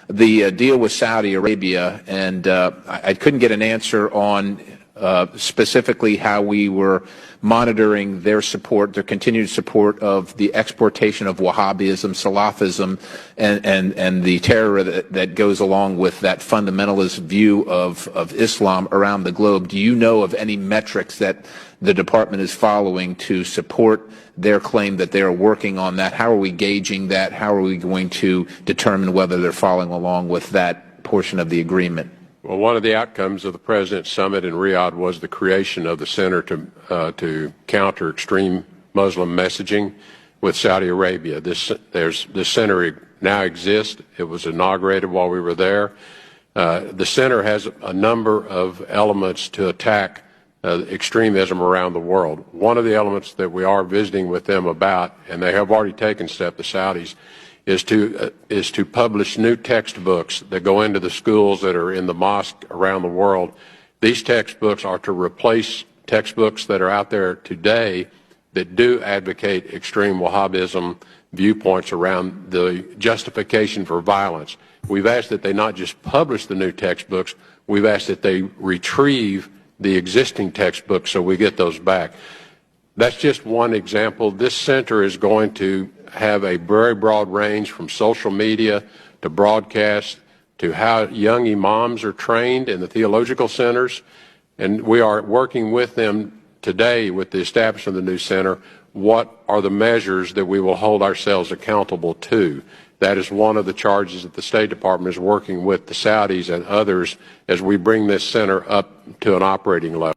the deal with Saudi Arabia, and I couldn't get an answer on specifically how we were monitoring their support, their continued support of the exportation of Wahhabism, Salafism, and the terror that goes along with that fundamentalist view of Islam around the globe. Do you know of any metrics that the department is following to support their claim that they are working on that? How are we gauging that? How are we going to determine whether they're following along with that portion of the agreement? Well, one of the outcomes of the President's summit in Riyadh was the creation of the Center to counter extreme Muslim messaging with Saudi Arabia. This center now exists. It was inaugurated while we were there. The center has a number of elements to attack extremism around the world. One of the elements that we are visiting with them about, and they have already taken steps, the Saudis, is to publish new textbooks that go into the schools that are in the mosque around the world. These textbooks are to replace textbooks that are out there today that do advocate extreme Wahhabism viewpoints around the justification for violence. We've asked that they not just publish the new textbooks, we've asked that they retrieve the existing textbooks so we get those back. That's just one example. This center is going to have a very broad range from social media to broadcast to how young imams are trained in the theological centers. And we are working with them today with the establishment of the new center. What are the measures that we will hold ourselves accountable to? That is one of the charges that the State Department is working with the Saudis and others as we bring this center up to an operating level.